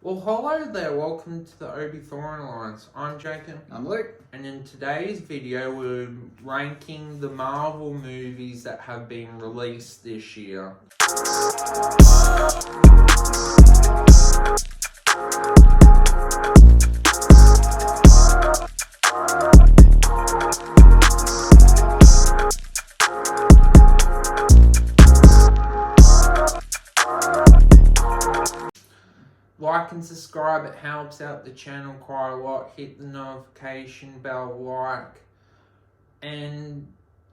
Well, hello there. Welcome to the Obi Thorn Alliance. I'm Jacob, I'm Luke. and in today's video, we're ranking the Marvel movies that have been released this year. Like and subscribe, it helps out the channel quite a lot. Hit the notification bell, and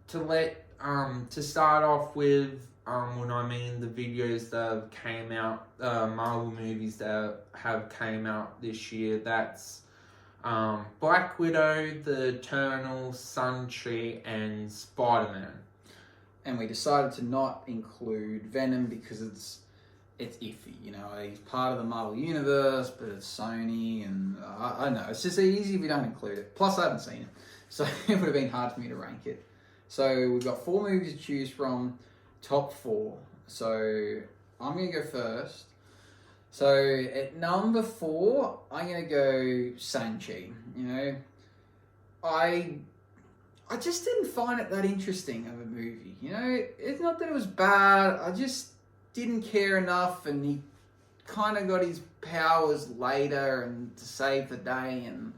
to start off with, when I mean the videos that came out, Marvel movies that have came out this year, that's Black Widow, The Eternals, Shang-Chi, and Spider-Man. And we decided to not include Venom because it's iffy, you know. He's part of the Marvel universe, but it's Sony, and I don't know. It's just easy if we don't include it. Plus, I haven't seen it, so it would have been hard for me to rank it. So we've got 4 movies to choose from, top 4. So I'm gonna go first. So at number 4, I'm gonna go Shang-Chi. You know, I just didn't find it that interesting of a movie. You know, it's not that it was bad. I just didn't care enough, and he kind of got his powers later and to save the day. And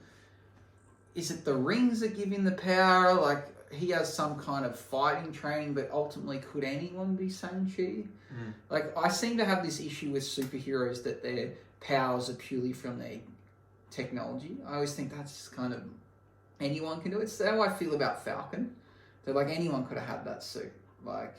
is it the rings that give him the power? Like, he has some kind of fighting training, but ultimately, could anyone be Shang-Chi? Like, I seem to have this issue with superheroes that their powers are purely from their technology. I always think that's just kind of anyone can do it. It's how I feel about Falcon. That like anyone could have had that suit. Like,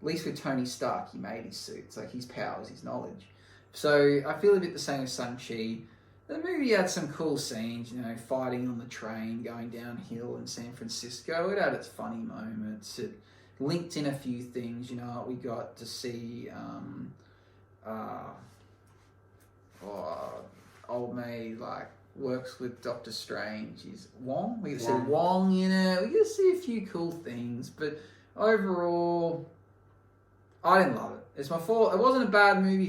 at least with Tony Stark, he made his suit. It's like his powers, his knowledge. So I feel a bit the same with Shang-Chi. The movie had some cool scenes, you know, fighting on the train, going downhill in San Francisco. It had its funny moments. It linked in a few things, you know. We got to see old May, like, works with Doctor Strange. He's Wong. We get to see Wong in it. We get to see a few cool things, but overall, I didn't love it. It's my fault. It wasn't a bad movie.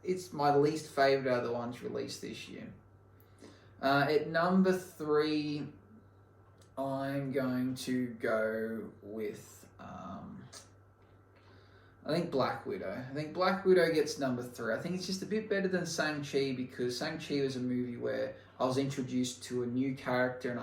It's my least favorite out of the ones released this year. At number 3, I'm going to go with I think Black Widow. I think Black Widow gets number 3. I think it's just a bit better than Shang-Chi because Shang-Chi was a movie where I was introduced to a new character, and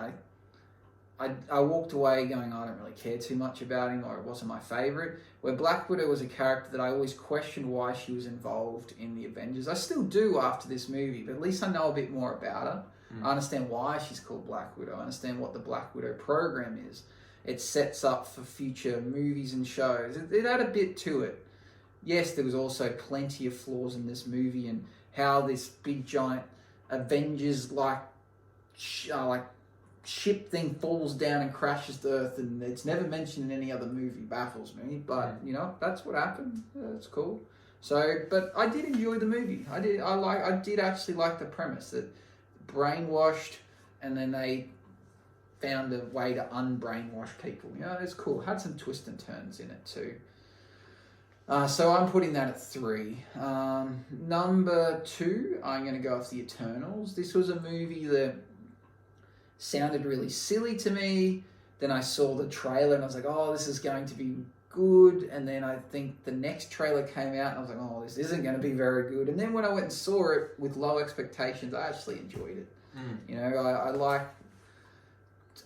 I walked away going, I don't really care too much about him, or it wasn't my favourite. Where Black Widow was a character that I always questioned why she was involved in the Avengers. I still do after this movie, but at least I know a bit more about her. I understand why she's called Black Widow. I understand what the Black Widow program is. It sets up for future movies and shows. It had a bit to it. Yes, there was also plenty of flaws in this movie, and how this big giant Avengers ship thing falls down and crashes to Earth, and it's never mentioned in any other movie. Baffles me, but you know, that's what happened. That's cool. So, but I did enjoy the movie. I did actually like the premise that brainwashed, and then they found a way to unbrainwash people. You know, it's cool. Had some twists and turns in it too. So I'm putting that at 3. Number 2, I'm going to go with The Eternals. This was a movie that sounded really silly to me. Then I saw the trailer and I was like, oh, this is going to be good. And then I think the next trailer came out and I was like, oh, this isn't going to be very good. And then when I went and saw it with low expectations, I actually enjoyed it. You know, I like...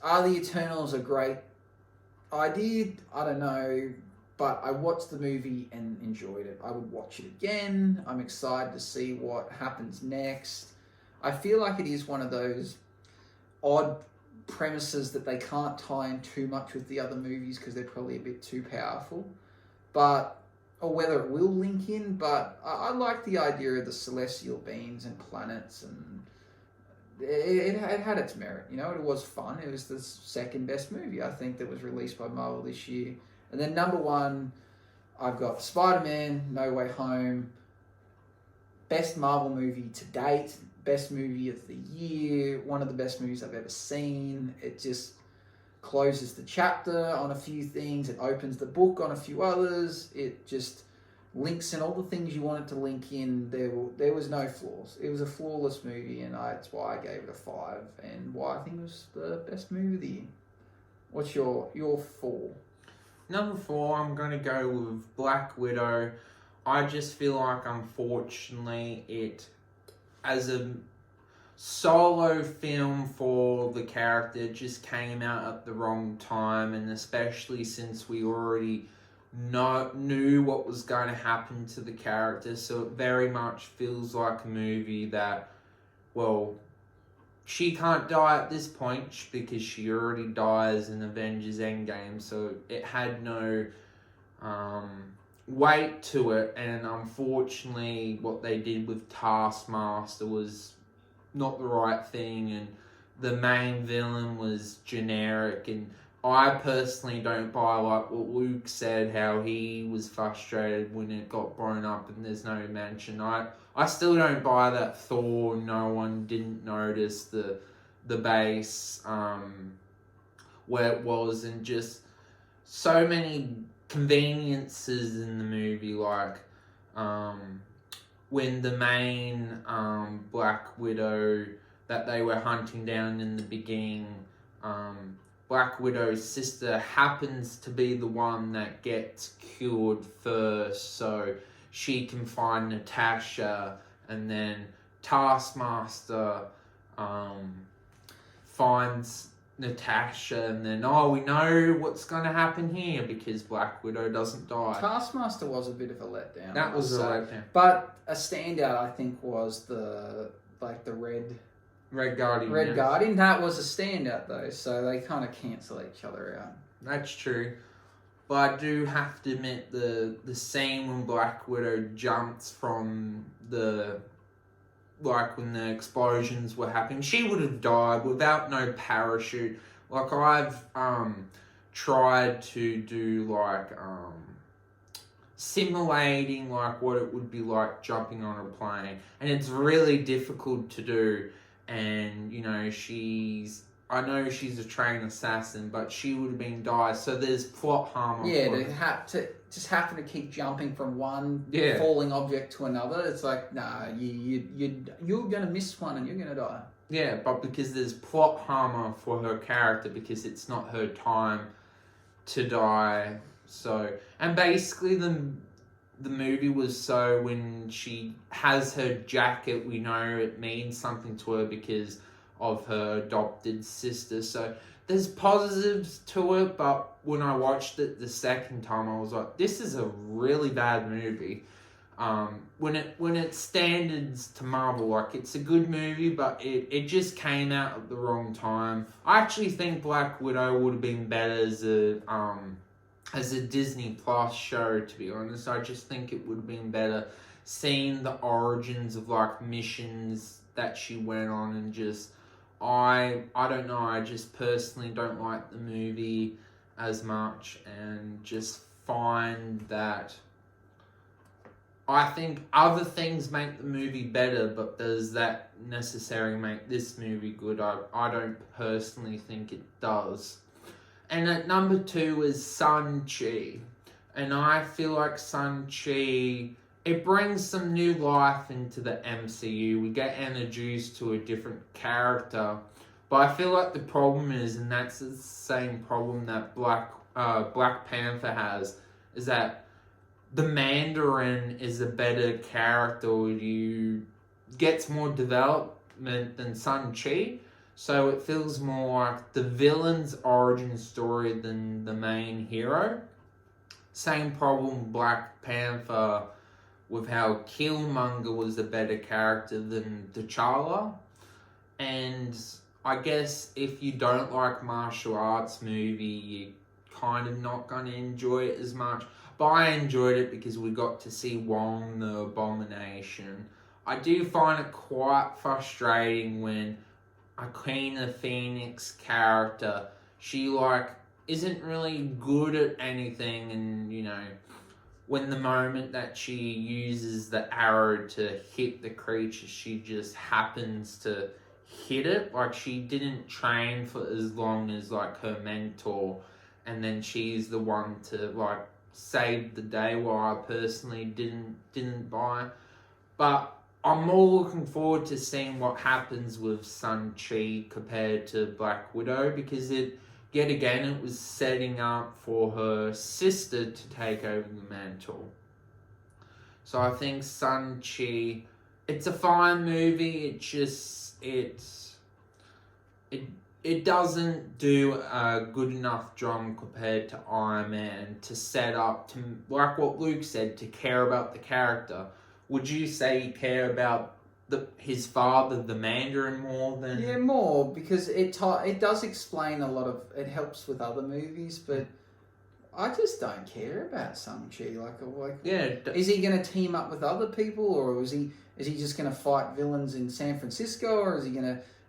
Are the Eternals a great idea? I don't know. But I watched the movie and enjoyed it. I would watch it again. I'm excited to see what happens next. I feel like it is one of those odd premises that they can't tie in too much with the other movies because they're probably a bit too powerful. Or whether it will link in, but I like the idea of the celestial beings and planets, and it had its merit. You know, it was fun. It was the second best movie, I think, that was released by Marvel this year. And then number 1, I've got Spider-Man, No Way Home. Best Marvel movie to date. Best movie of the year. One of the best movies I've ever seen. It just closes the chapter on a few things. It opens the book on a few others. It just links in all the things you wanted to link in. There was no flaws. It was a flawless movie, and that's why I gave it a 5, and why I think it was the best movie of the year. What's your 4? Number 4, I'm going to go with Black Widow. I just feel like, unfortunately, it, as a solo film for the character, just came out at the wrong time, and especially since we already knew what was going to happen to the character, so it very much feels like a movie that, well, she can't die at this point because she already dies in Avengers Endgame, so it had no weight to it, and unfortunately what they did with Taskmaster was not the right thing, and the main villain was generic, and I personally don't buy like what Luke said, how he was frustrated when it got blown up and there's no mention. I still don't buy that Thor, no one didn't notice the base where it was, and just so many conveniences in the movie, like when the main Black Widow that they were hunting down in the beginning, Black Widow's sister happens to be the one that gets cured first, so she can find Natasha, and then Taskmaster finds Natasha, and then, we know what's going to happen here because Black Widow doesn't die. Taskmaster was a bit of a letdown. That was a letdown. But a standout, I think, was the Red Guardian. Red Guardian. That was a standout, though, so they kind of cancel each other out. That's true. But I do have to admit, the scene when Black Widow jumps from when the explosions were happening, she would have died without no parachute. Like, I've tried to do simulating what it would be like jumping on a plane, and it's really difficult to do. And I know she's a trained assassin, but she would have been died. So there's plot harm. Yeah, to just happen to keep jumping from one falling object to another. It's like, nah, you're gonna miss one and you're gonna die. Yeah, but because there's plot harm for her character, because it's not her time to die. So, and basically the movie was, so when she has her jacket, we know it means something to her because of her adopted sister. So there's positives to it, but when I watched it the second time, I was like, this is a really bad movie. When it's standards to Marvel, it's a good movie, but it just came out at the wrong time. I actually think Black Widow would have been better as a Disney Plus show, to be honest. I just think it would have been better seeing the origins of missions that she went on, and just I don't know, I just personally don't like the movie as much, and just find that I think other things make the movie better, but does that necessarily make this movie good? I don't personally think it does. And at number 2 is Shang-Chi. And I feel like Shang-Chi, it brings some new life into the MCU. We get introduced to a different character. But I feel like the problem is, and that's the same problem that Black Panther has, is that the Mandarin is a better character. He gets more development than Shang-Chi. So it feels more like the villain's origin story than the main hero. Same problem Black Panther, with how Killmonger was a better character than T'Challa. And I guess if you don't like martial arts movie, you're kind of not going to enjoy it as much. But I enjoyed it because we got to see Wong the Abomination. I do find it quite frustrating when a Queen of Phoenix character, she isn't really good at anything, and when the moment that she uses the arrow to hit the creature, she just happens to hit it. She didn't train for as long as her mentor, and then she's the one to saved the day, why I personally didn't buy. But I'm more looking forward to seeing what happens with Shang-Chi compared to Black Widow, because yet again it was setting up for her sister to take over the mantle. So I think Shang-Chi, it's a fine movie. It doesn't do a good enough job compared to Iron Man to set up to, like what Luke said, to care about the character. Would you say you care about his father, the Mandarin, more than? Yeah, more, because it does explain a lot of. It helps with other movies, but I just don't care about Shang-Chi. Yeah. Is he going to team up with other people, or is he just going to fight villains in San Francisco, or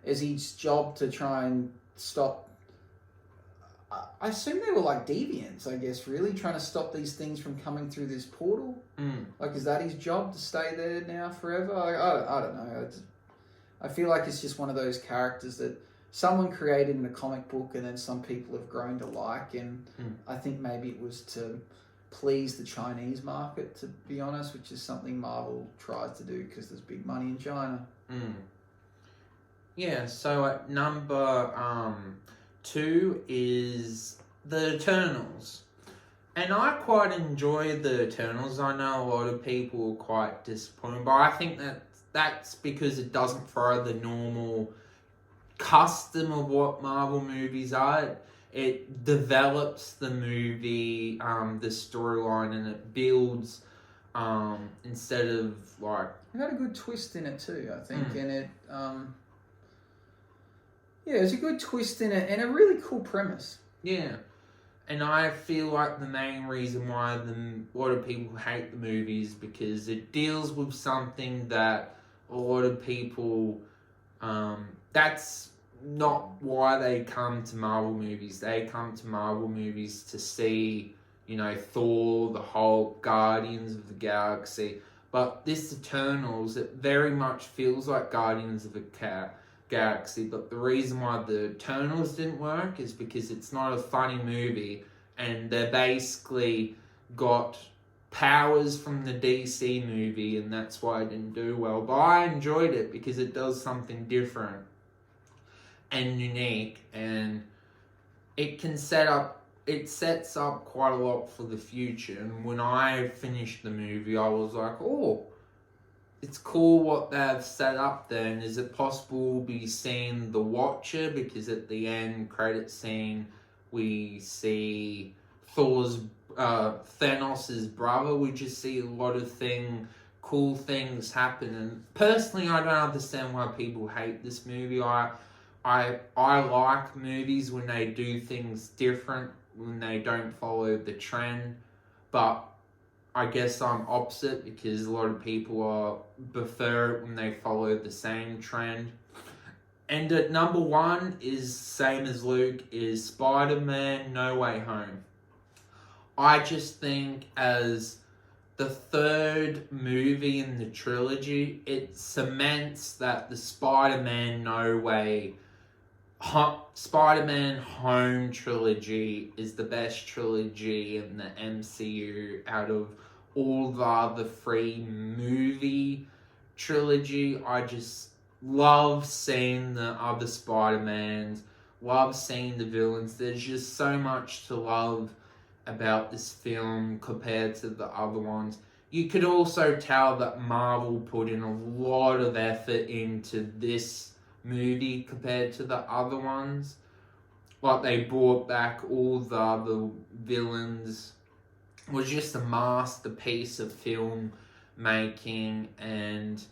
is his job to try and stop? I assume they were like deviants, I guess, really trying to stop these things from coming through this portal. Like, is that his job to stay there now forever? I don't know. I feel like it's just one of those characters that someone created in a comic book and then some people have grown to like, and I think maybe it was to please the Chinese market, to be honest, which is something Marvel tries to do because there's big money in China. Yeah, so at number 2 is The Eternals. And I quite enjoy The Eternals. I know a lot of people are quite disappointed, but I think that's because it doesn't follow the normal custom of what Marvel movies are. It develops the movie, the storyline, and it builds instead of like... It had a good twist in it too, I think, and it... Yeah, it's a good twist in it and a really cool premise. Yeah. And I feel like the main reason why a lot of people hate the movie is because it deals with something that a lot of people... that's not why they come to Marvel movies. They come to Marvel movies to see, Thor, the Hulk, Guardians of the Galaxy. But this Eternals, it very much feels like Guardians of the Galaxy, but the reason why the Eternals didn't work is because it's not a funny movie, and they basically got powers from the DC movie, and that's why it didn't do well. But I enjoyed it because it does something different and unique, and it sets up quite a lot for the future. And when I finished the movie, I was like, oh, it's cool what they've set up there. And is it possible we'll be seeing the Watcher? Because at the end credit scene, we see Thanos' brother. We just see a lot of cool things happen. And personally, I don't understand why people hate this movie. I like movies when they do things different, when they don't follow the trend. But I guess I'm opposite, because a lot of people prefer it when they follow the same trend. And at number 1 is, same as Luke, is Spider-Man No Way Home. I just think as the third movie in the trilogy, it cements that the Spider-Man Home trilogy is the best trilogy in the MCU out of all the other 3 movie trilogy. I just love seeing the other Spider-Mans, love seeing the villains. There's just so much to love about this film compared to the other ones. You could also tell that Marvel put in a lot of effort into this movie compared to the other ones. Like, they brought back all the other villains. It was just a masterpiece of film making, and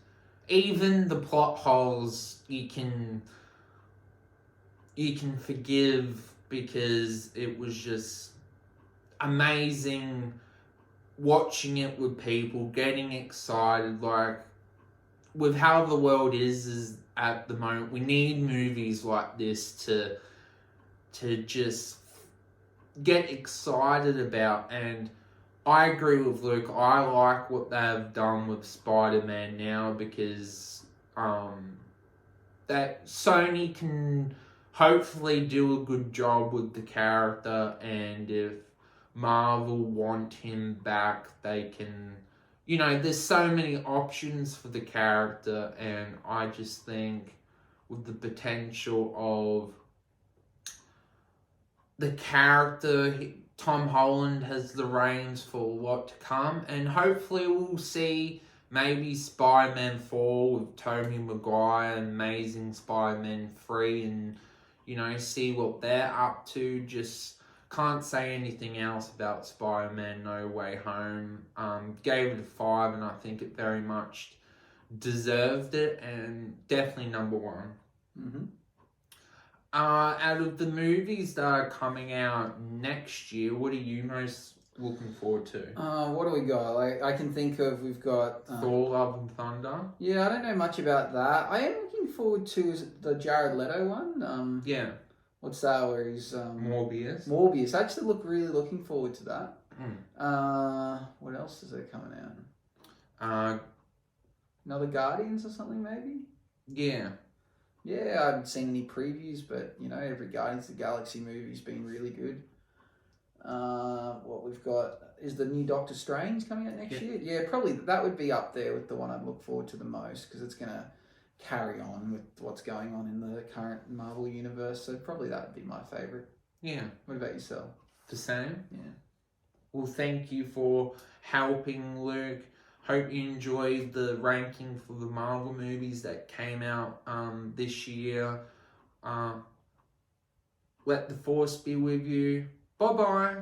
even the plot holes you can forgive, because it was just amazing watching it with people, getting excited. Like, with how the world is at the moment, we need movies like this to just get excited about. And I agree with Luke. I like what they've done with Spider-Man now, because that Sony can hopefully do a good job with the character, and if Marvel want him back, they can, you know, there's so many options for the character, and I just think with the potential of the character, Tom Holland has the reins for what to come, and hopefully we'll see maybe Spider-Man 4 with Tobey Maguire, Amazing Spider-Man 3, and, you know, see what they're up to. Just can't say anything else about Spider-Man No Way Home. Gave it a 5, and I think it very much deserved it, and definitely number 1. Mm-hmm. Out of the movies that are coming out next year, what are you most looking forward to? What do we got? I can think of, we've got... Thor, Love and Thunder? Yeah, I don't know much about that. I am looking forward to the Jared Leto one. Yeah. What's that, where he's... Morbius. Morbius. I actually really looking forward to that. What else is there coming out? Another Guardians or something, maybe? Yeah. Yeah, I haven't seen any previews, but, you know, every Guardians of the Galaxy movie's been really good. What we've got is the new Doctor Strange coming out next year. Yeah, probably that would be up there with the one I'd look forward to the most, because it's going to carry on with what's going on in the current Marvel universe. So probably that would be my favourite. Yeah. What about yourself? The same? Yeah. Well, thank you for helping, Luke. Hope you enjoyed the ranking for the Marvel movies that came out this year. Let the Force be with you. Bye-bye.